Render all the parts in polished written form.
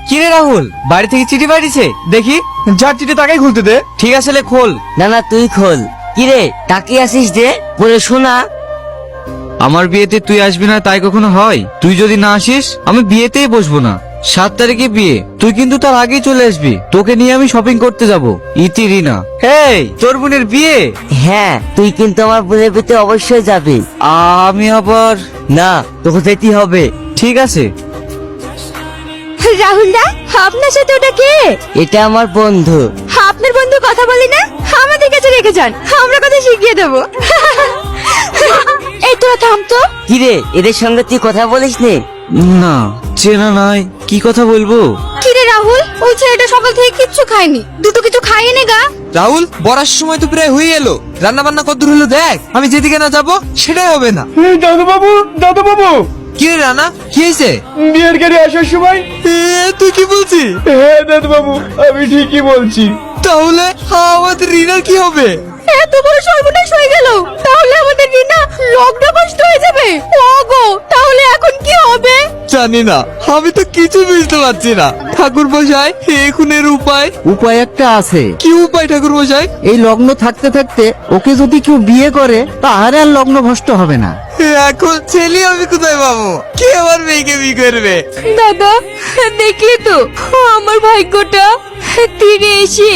কিরে রাহুল, বাড়ি থেকে চিঠি পাঠিয়েছে দেখি। যার চিঠি তাকেই খুলতে দে। ঠিক আছে, লে খোল। না না তুই খোল। কিরে তাকিয়ে আসিস যে, বলে শোনা। আমার বিয়েতে তুই আসবি না তাই কখনো হয়? তুই যদি না আসিস আমি বিয়েতেই বসবো না। 7 তারিখে বিয়ে, তুই কিন্তু তার আগেই চলে আসবি। তোকে নিয়ে আমি শপিং করতে যাব। ইতি রিনা, হেই তোর বোনের বিয়ে। হ্যাঁ তুই কিন্তু আমার বোনের বিয়েতে অবশ্যই যাবি। আমি আবার না তোকে যেতেই হবে। ঠিক আছে। রাহুল দা, আপনার সাথে ওটা কে? এটা আমার বন্ধু। আপনার বন্ধু কথা বলি না, আমাদের কাছে রেখে যান, আমরা কথা শিখিয়ে দেবো। এই তোরা থাম তো। কিরে এদের সঙ্গে তুই কথা বলিস নি? না, চেনা নাই, কি কথা বলবো? কিরে রাহুল, ওই ছেলেটা সকাল থেকে কিচ্ছু খায়নি, দুটো কিছু খাইয়ে নে গা। রাহুল, বরার সময় তো প্রায় হয়ে এলো। রান্না বান্না কতদূর হলো দেখ। আমি যেদিকে না যাবো সেটাই হবে না। দাদু বাবু, দাদু বাবু, কি রে রানা, কি হয়েছে? বিয়ের গাড়ি আসার সময়। তুই কি বলছিস? হ্যাঁ দাদু বাবু, আমি ঠিকই বলছি। তাহলে আমাদের রিনার কি হবে? এত বড় সর্বনাশ হয়ে গেল, তাহলে আমাদের রিনা লগ্ন কষ্ট হয়ে যাবে। ওগো, তাহলে এখন কি হবে? জানি না, আমি তো কিছু বুঝতে পারছি না। ঠাকুর মশাই, এখন এর উপায়? উপায় একটা আছে। কি উপায় ঠাকুর মশাই? এই লগ্ন থাকতে থাকতে ওকে যদি কেউ বিয়ে করে তাহলে আর লগ্ন ভ্রষ্ট হবে না। এখন ছেলে আমি কোথায় পাবো? কে আমার মেয়েকে বিয়ে করবে? দাদা, দেখলি তো আমার ভাগ্যটা, তীরে এসে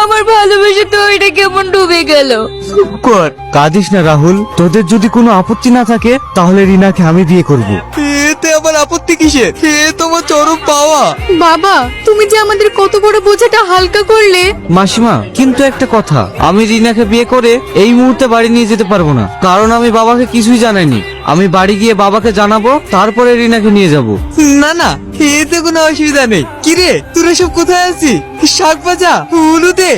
আমার ভালোবাসা তো এটা কেমন ডুবে গেল। কাঁদিস না রাহুল, তোদের যদি কোনো আপত্তি না থাকে তাহলে রিনাকে আমি বিয়ে করব। এতে আবার আপত্তি কিসের? এ তোমার চরম পাওয়া। বাবা, তুমি যে আমাদের কত বড় বোঝাটা হালকা করলে। মাসিমা, কিন্তু একটা কথা, আমি রিনাকে বিয়ে করে এই মুহূর্তে বাড়ি নিয়ে যেতে পারবো না, কারণ আমি বাবাকে কিছুই জানাইনি। আমি বাড়ি গিয়ে বাবাকে জানাবো, তারপরে রিনাকে নিয়ে যাব। না না, এতে কোনো অসুবিধা নেই। কিরে, তোরা সব কোথায় আছিস? শাক ভাজা, হলুদে।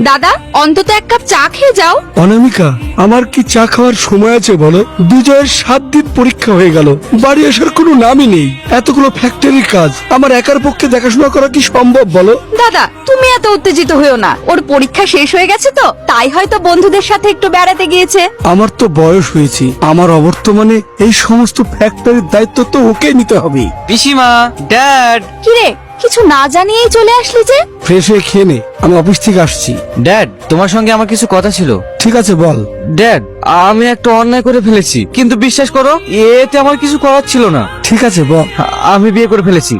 দাদা, অন্তত এক কাপ চা খেয়ে যাও। অনামিকা, আমার কি চা খাওয়ার সময় আছে বলো? বিজয়ের 7 দিন পরীক্ষা হয়ে গেল, বাড়ি আসার কোনো নামই নেই। এতগুলো ফ্যাক্টরির কাজ আমার একার পক্ষে দেখাশোনা করা কি সম্ভব বলো? দাদা, তুমি এত উত্তেজিত হইও না, ওর পরীক্ষা শেষ হয়ে গেছে তো, তাই হয়তো বন্ধুদের সাথে একটু বেড়াতে গিয়েছে। আমার তো বয়স হয়েছে, আমার অবর্তমানে এই সমস্ত ফ্যাক্টরির দায়িত্ব তো ওকে নিতে হবে। পিসিমা, ড্যাড। কিরে, কিছু না জানিয়েই চলে আসলি যে? ফ্রেশ হয়ে খেয়ে নে, আমি অফিস থেকে আসছি। ড্যাড, তোমার সঙ্গে আমার কিছু কথা ছিল। ঠিক আছে বল। ড্যাড, আমি একটা অন্যায় করে ফেলেছি, কিন্তু বিশ্বাস করো এতে আমার কিছু করার ছিল না। ঠিক আছে বল। আমি বিয়ে করে ফেলেছি।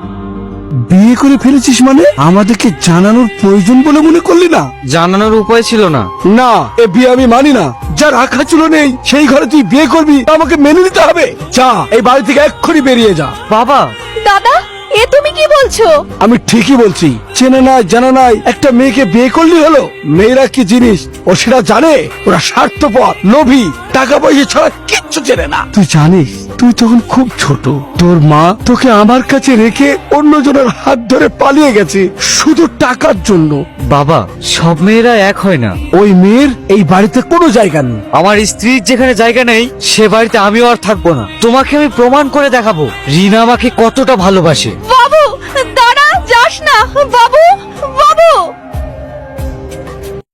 বিয়ে করে ফেলেছিস মানে? আমাদেরকে জানানোর প্রয়োজন বলে মনে করলি না? জানানোর উপায় ছিল না। না, এ বিয়ে আমি মানি না। যার আখা চুলো নেই সেই ঘরে তুই বিয়ে করবি, তা আমাকে মেনে নিতে হবে। যা, এই বাড়ি থেকে এক্ষুনি বেরিয়ে যা। বাবা, দাদা, এ তুমি কি বলছো? আমি ঠিকই বলছি। চেনা নাই জানা নাই একটা মেয়েকে বিয়ে করলি হলো? মেয়েরা কি জিনিস ও সেটা জানে? ওরা স্বার্থপর, লোভী, টাকা পয়সা ছাড়া কিচ্ছু চেনে না। তুই জানিস, তুই তখন খুব ছোট, তোর মা তোকে আমার কাছে রেখে অন্যজনের হাত ধরে পালিয়ে গেছে শুধু টাকার জন্য। বাবা, সব মেয়েরা এক হয় না। ওই মেয়ের এই বাড়িতে কোনো জায়গা নেই। আমার স্ত্রীর যেখানে জায়গা নেই সে বাড়িতে আমিও আর থাকবো না। তোমাকে আমি প্রমাণ করে দেখাবো রিনা আমাকে কতটা ভালোবাসে। বাবু, দাঁড়া, যাস না বাবু।